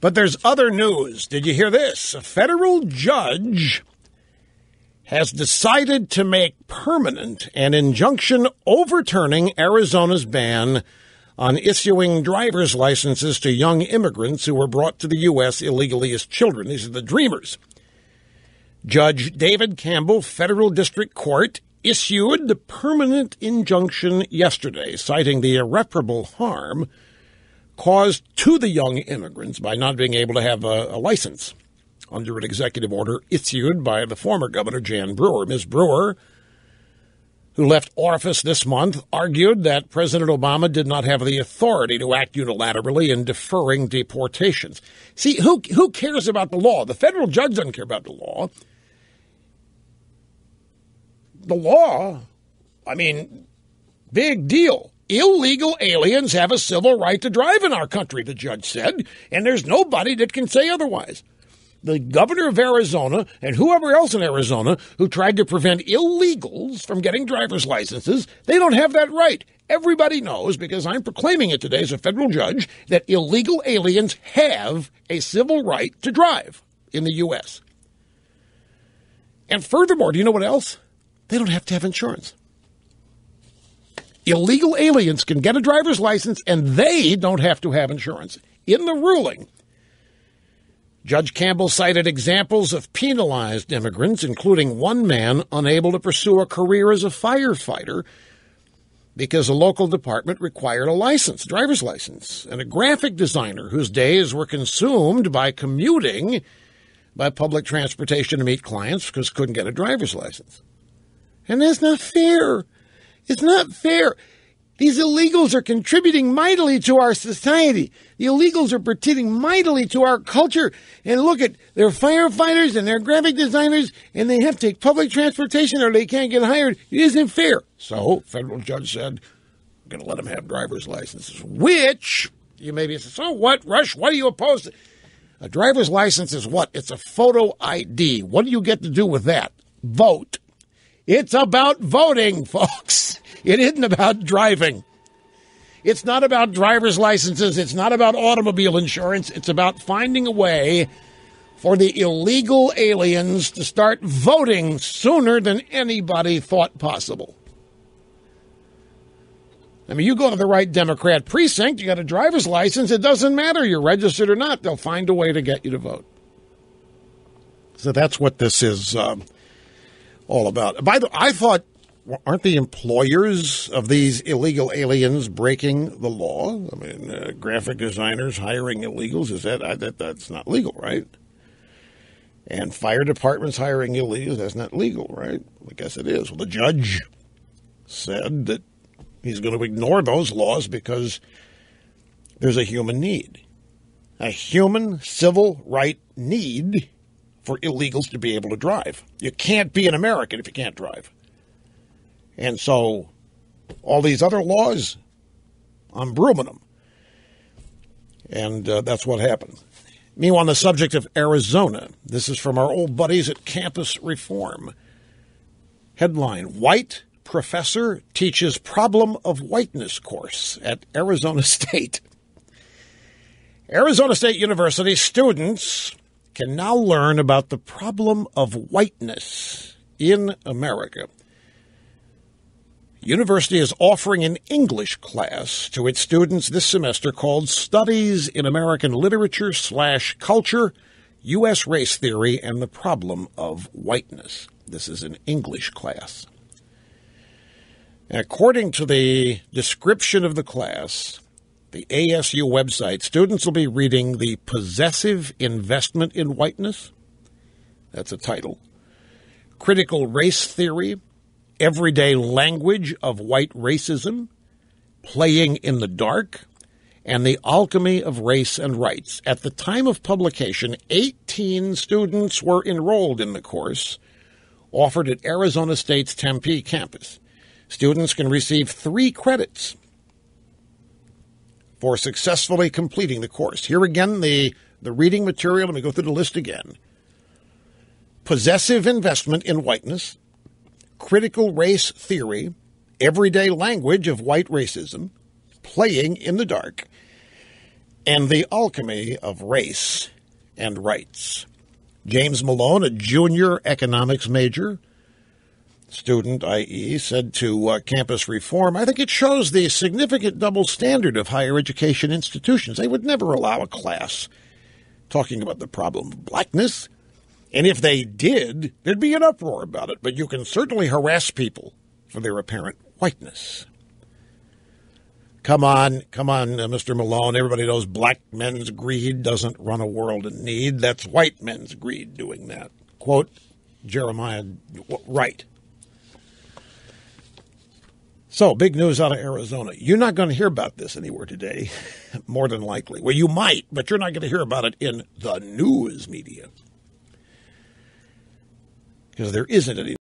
But there's other news. Did you hear this? A federal judge has decided to make permanent an injunction overturning Arizona's ban on issuing driver's licenses to young immigrants who were brought to the U.S. illegally as children. These are the dreamers. Judge David Campbell, Federal District Court, issued the permanent injunction yesterday, citing the irreparable harm caused to the young immigrants by not being able to have a license under an executive order issued by the former governor, Jan Brewer. Ms. Brewer, who left office this month, argued that President Obama did not have the authority to act unilaterally in deferring deportations. See, who cares about the law? The federal judge doesn't care about the law. The law, I mean, big deal. Illegal aliens have a civil right to drive in our country, the judge said, and there's nobody that can say otherwise. The governor of Arizona and whoever else in Arizona who tried to prevent illegals from getting driver's licenses, they don't have that right. Everybody knows, because I'm proclaiming it today as a federal judge, that illegal aliens have a civil right to drive in the U.S. And furthermore, do you know what else? They don't have to have insurance. Illegal aliens can get a driver's license, and they don't have to have insurance. In the ruling, Judge Campbell cited examples of penalized immigrants, including one man unable to pursue a career as a firefighter because a local department required a driver's license, and a graphic designer whose days were consumed by commuting by public transportation to meet clients because couldn't get a driver's license. And that's not fair. It's not fair. These illegals are contributing mightily to our society. The illegals are contributing mightily to our culture. And look at, they're firefighters and they're graphic designers, and they have to take public transportation or they can't get hired. It isn't fair. So, federal judge said, I'm going to let them have driver's licenses, which you may be saying, so what, Rush? What do you oppose to? A driver's license is what? It's a photo ID. What do you get to do with that? Vote. It's about voting, folks. It isn't about driving. It's not about driver's licenses. It's not about automobile insurance. It's about finding a way for the illegal aliens to start voting sooner than anybody thought possible. I mean, you go to the right Democrat precinct, you got a driver's license, it doesn't matter you're registered or not. They'll find a way to get you to vote. So that's what this is all about. By the way, I thought, aren't the employers of these illegal aliens breaking the law? I mean, graphic designers hiring illegals, that's not legal, right? And fire departments hiring illegals, that's not legal, right? I guess it is. Well, the judge said that he's going to ignore those laws because there's a human need, a human civil right need for illegals to be able to drive. You can't be an American if you can't drive. And so all these other laws, I'm brooming them. And that's what happened. Meanwhile, on the subject of Arizona, this is from our old buddies at Campus Reform. Headline, White Professor Teaches Problem of Whiteness course at Arizona State. Arizona State University students can now learn about the problem of whiteness in America. University is offering an English class to its students this semester called Studies in American Literature / Culture, U.S. Race Theory, and the Problem of Whiteness. This is an English class. According to the description of the class, the ASU website, students will be reading The Possessive Investment in Whiteness. That's a title. Critical Race Theory, Everyday Language of White Racism, Playing in the Dark, and The Alchemy of Race and Rights. At the time of publication, 18 students were enrolled in the course, offered at Arizona State's Tempe campus. Students can receive 3 credits for successfully completing the course. Here again, the reading material. Let me go through the list again. Possessive Investment in Whiteness, Critical Race Theory, Everyday Language of White Racism, Playing in the Dark, and the alchemy of race and rights. James Malone, a junior economics major, student, i.e., said to Campus Reform, I think it shows the significant double standard of higher education institutions. They would never allow a class talking about the problem of blackness. And if they did, there'd be an uproar about it. But you can certainly harass people for their apparent whiteness. Come on, Mr. Malone. Everybody knows black men's greed doesn't run a world in need. That's white men's greed doing that. Quote, Jeremiah Wright. So, big news out of Arizona. You're not going to hear about this anywhere today, more than likely. Well, you might, but you're not going to hear about it in the news media. Because there isn't any